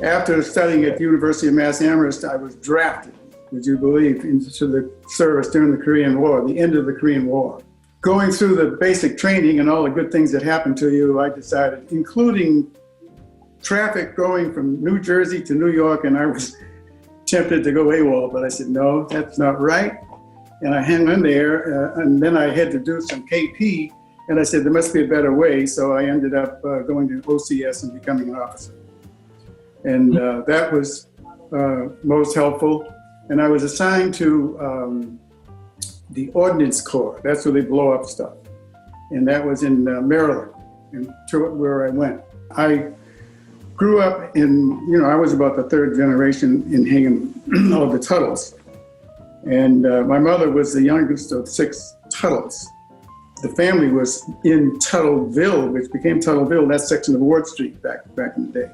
After studying at the University of Mass Amherst, I was drafted, would you believe, into the service during the Korean War, the end of the Korean War. Going through the basic training and all the good things that happened to you, I decided, including traffic going from New Jersey to New York, and I was tempted to go AWOL, but I said, no, that's not right. And I hung in there, and then I had to do some KP, and I said, there must be a better way, so I ended up going to OCS and becoming an officer. And that was most helpful. And I was assigned to the Ordnance Corps. That's where they blow up stuff. And that was in Maryland, and to where I went. I grew up in, I was about the third generation in Hingham of the Tuttles. And my mother was the youngest of 6 Tuttles. The family was in Tuttleville, which became Tuttleville, that section of Ward Street back in the day.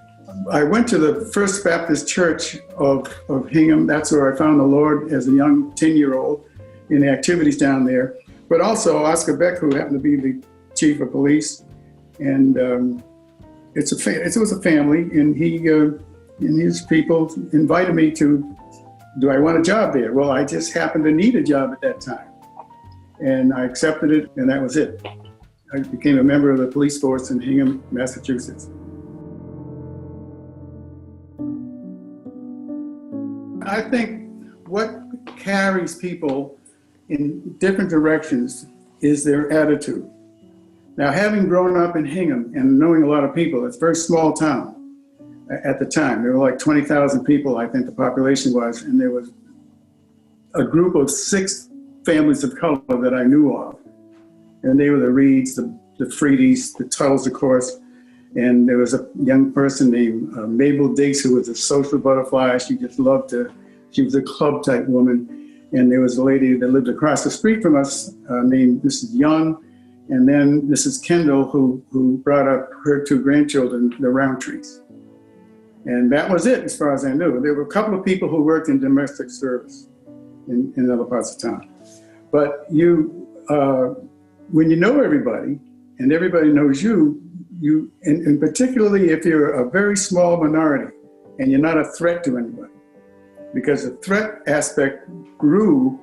I went to the First Baptist Church of Hingham. That's where I found the Lord as a young 10-year-old in the activities down there. But also Oscar Beck, who happened to be the chief of police. And it was a family, and he and his people invited me to, do I want a job there? Well, I just happened to need a job at that time. And I accepted it, and that was it. I became a member of the police force in Hingham, Massachusetts. I think what carries people in different directions is their attitude. Now, having grown up in Hingham and knowing a lot of people, it's a very small town at the time. There were like 20,000 people, I think the population was, and there was a group of 6 families of color that I knew of. And they were the Reeds, the Freedies, the Tuttles, of course. And there was a young person named Mabel Diggs, who was a social butterfly. She just loved to, she was a club type woman. And there was a lady that lived across the street from us named Mrs. Young. And then Mrs. Kendall, who brought up her 2 grandchildren, the Roundtrees. And that was it as far as I knew. There were a couple of people who worked in domestic service in other parts of town. But when you know everybody and everybody knows you, and particularly if you're a very small minority and you're not a threat to anybody, because the threat aspect grew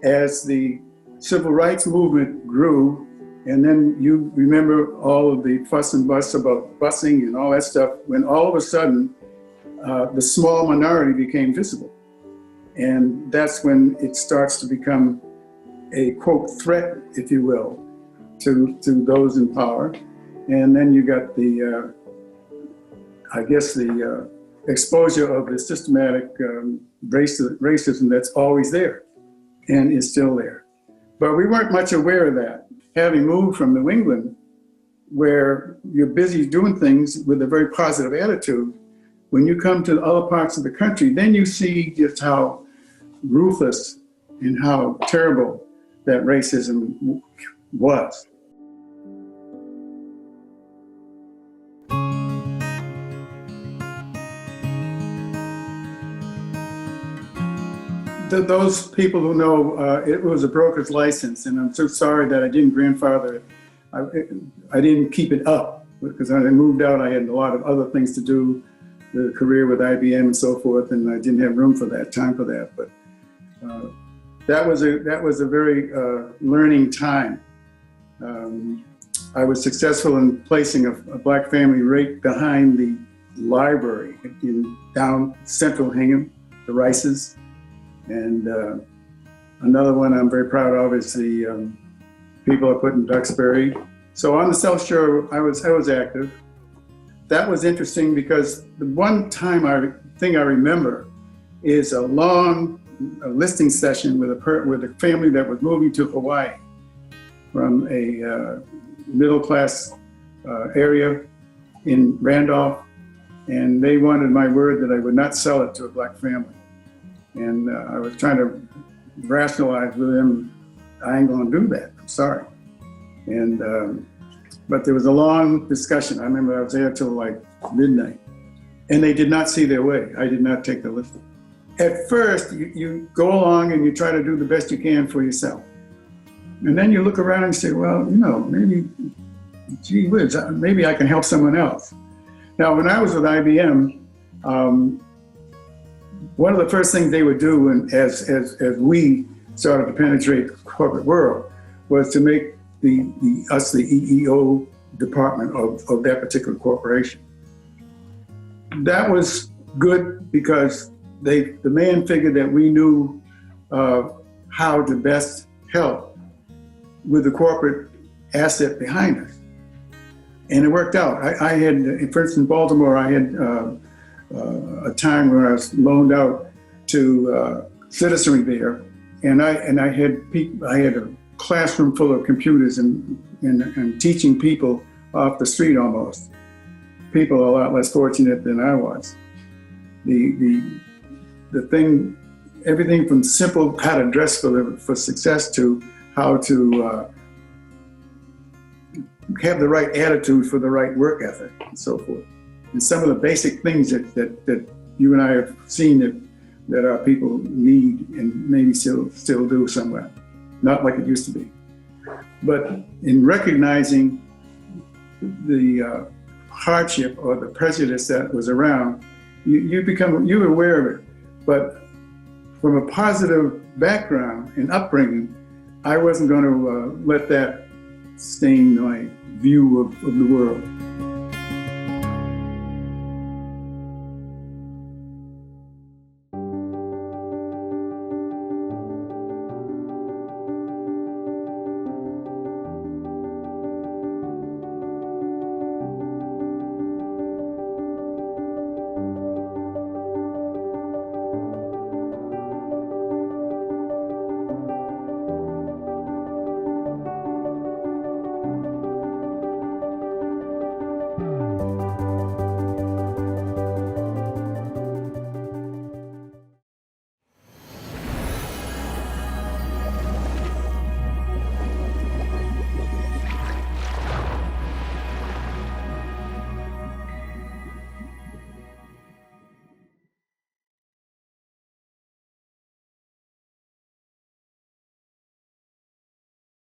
as the civil rights movement grew, and then you remember all of the fuss and fuss about busing and all that stuff, when all of a sudden the small minority became visible. And that's when it starts to become a, quote, threat, if you will, to those in power. And then you got the, the exposure of the systematic racism that's always there and is still there. But we weren't much aware of that. Having moved from New England, where you're busy doing things with a very positive attitude, when you come to other parts of the country, then you see just how ruthless and how terrible that racism was. Those people who know, it was a broker's license, and I'm so sorry that I didn't grandfather it. I didn't keep it up, because when I moved out, I had a lot of other things to do, the career with IBM and so forth, and I didn't have room for that, time for that. But that was a very learning time. I was successful in placing a black family right behind the library in down central Hingham, the Rices. And another one I'm very proud of is the people I put in Duxbury. So on the South Shore, I was active. That was interesting because the one thing I remember is a long listing session with a family that was moving to Hawaii from a middle-class area in Randolph, and they wanted my word that I would not sell it to a black family. And I was trying to rationalize with them, I ain't gonna do that, I'm sorry. And, but there was a long discussion. I remember I was there till like midnight, and they did not see their way. I did not take the listing. At first, you go along and you try to do the best you can for yourself. And then you look around and say, well, maybe, gee whiz, maybe I can help someone else. Now, when I was with IBM, One of the first things they would do, as we started to penetrate the corporate world, was to make us the EEO department of that particular corporation. That was good because the man figured that we knew how to best help with the corporate asset behind us. And it worked out. I had, for instance, in Baltimore, I had a time when I was loaned out to citizenry there, and I had a classroom full of computers and teaching people off the street almost. People a lot less fortunate than I was. The thing, everything from simple how to dress for success to how to have the right attitude for the right work ethic and so forth. And some of the basic things that you and I have seen that our people need and maybe still do somewhere. Not like it used to be. But in recognizing the hardship or the prejudice that was around, you're aware of it. But from a positive background and upbringing, I wasn't going to let that stain my view of the world.